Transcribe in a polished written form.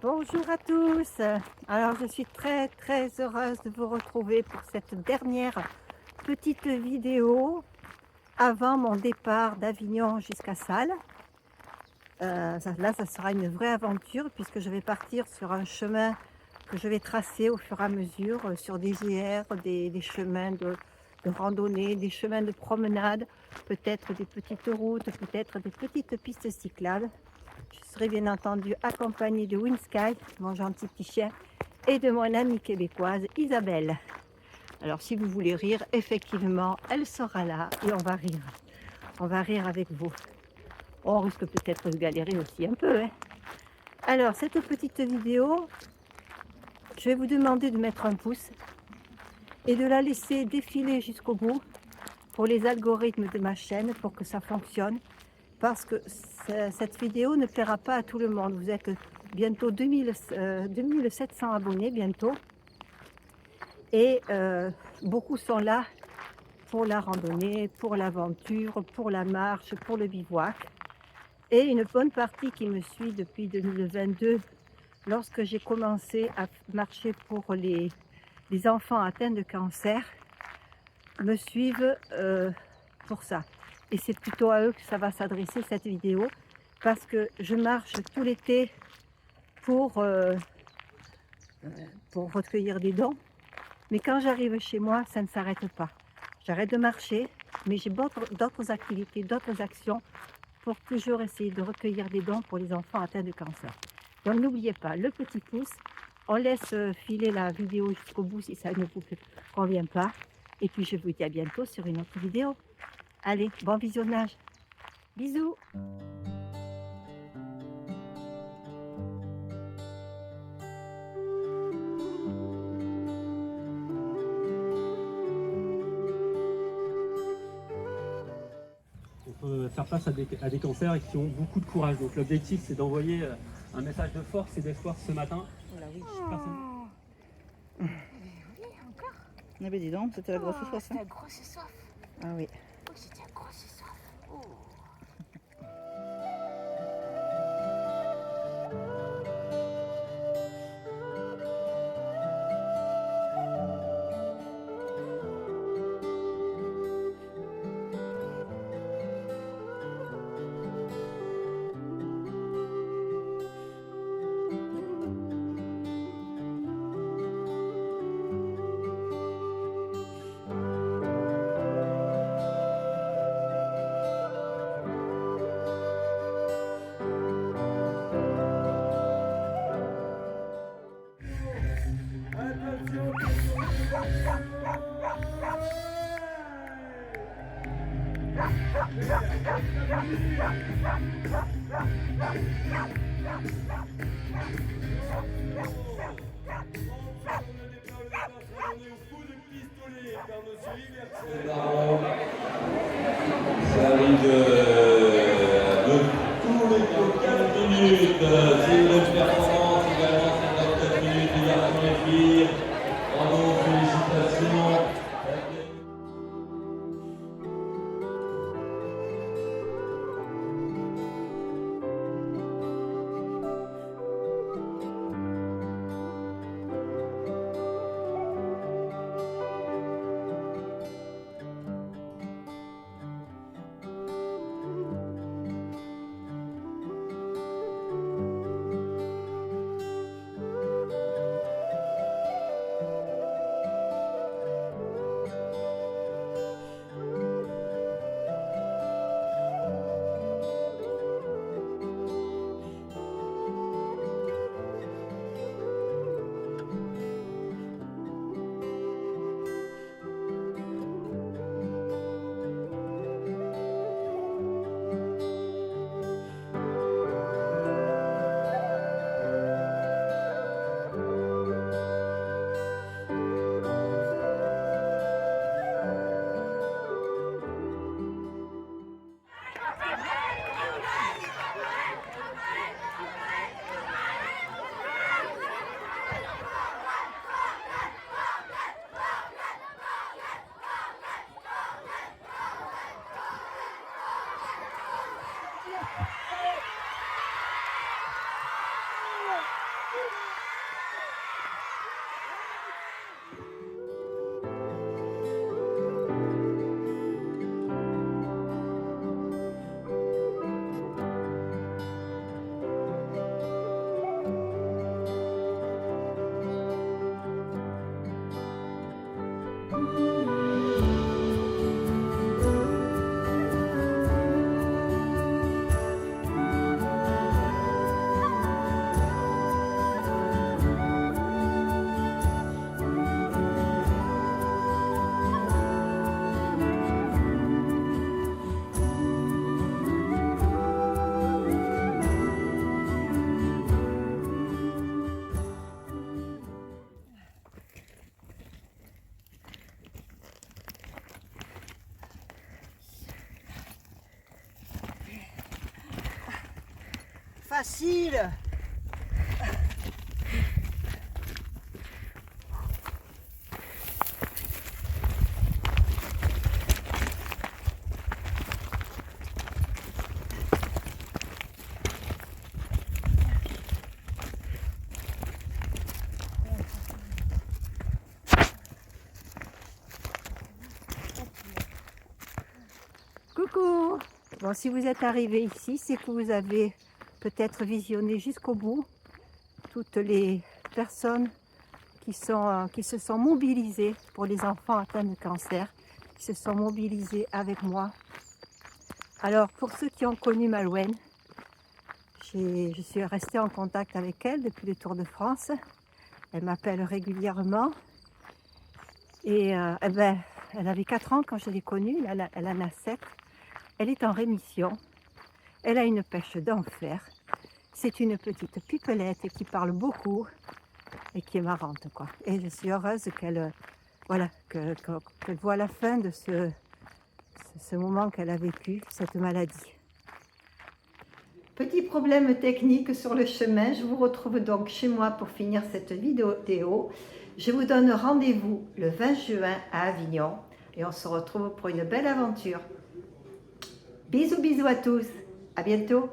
Bonjour à tous. Alors je suis très heureuse de vous retrouver pour cette dernière petite vidéo avant mon départ d'Avignon jusqu'à Salles. Là, ça sera une vraie aventure puisque je vais partir sur un chemin que je vais tracer au fur et à mesure sur des GR, des chemins de randonnée, des chemins de promenade, peut-être des petites routes, peut-être des petites pistes cyclables. Je serai bien entendu accompagnée de Winsky, mon gentil petit chien, et de mon amie québécoise Isabelle. Alors si vous voulez rire, effectivement, elle sera là et on va rire. On va rire avec vous. On risque peut-être de galérer aussi un peu, hein. Alors cette petite vidéo, je vais vous demander de mettre un pouce et de la laisser défiler jusqu'au bout pour les algorithmes de ma chaîne, pour que ça fonctionne. Parce que cette vidéo ne plaira pas à tout le monde. Vous êtes bientôt 2700 abonnés bientôt et beaucoup sont là pour la randonnée, pour l'aventure, pour la marche, pour le bivouac, et une bonne partie qui me suit depuis 2022 lorsque j'ai commencé à marcher pour les enfants atteints de cancer me suivent pour ça. Et c'est plutôt à eux que ça va s'adresser cette vidéo, parce que je marche tout l'été pour recueillir des dons. Mais quand j'arrive chez moi, ça ne s'arrête pas. J'arrête de marcher, mais j'ai d'autres activités, d'autres actions pour toujours essayer de recueillir des dons pour les enfants atteints de cancer. Donc n'oubliez pas le petit pouce, on laisse filer la vidéo jusqu'au bout si ça ne vous convient pas. Et puis je vous dis à bientôt sur une autre vidéo. Allez, bon visionnage. Bisous. On peut faire face à des cancers et qui ont beaucoup de courage. Donc l'objectif, c'est d'envoyer un message de force et d'espoir ce matin. Voilà, oui. Ah ben dis donc, c'était la grosse soif. C'était la grosse soif. Ah oui. Oh, c'était la grosse soif. Oh. Ça arrive de tous les 4 minutes. C'est une performance également, 54 minutes, les garçons et les filles. Bravo, félicitations. facile. Coucou! Bon, si vous êtes arrivé ici, c'est que vous avez peut-être visionné jusqu'au bout toutes les personnes qui se sont mobilisées pour les enfants atteints de cancer, qui se sont mobilisées avec moi. Alors, pour ceux qui ont connu Malouane, je suis restée en contact avec elle depuis le Tour de France. Elle m'appelle régulièrement. Et elle avait 4 ans quand je l'ai connue, elle en a 7. Elle est en rémission. Elle a une pêche d'enfer. C'est une petite pipelette qui parle beaucoup et qui est marrante, quoi. Et je suis heureuse qu'elle voit la fin de ce moment qu'elle a vécu, cette maladie. Petit problème technique sur le chemin. Je vous retrouve donc chez moi pour finir cette vidéo. Je vous donne rendez-vous le 20 juin à Avignon et on se retrouve pour une belle aventure. Bisous, bisous à tous. À bientôt.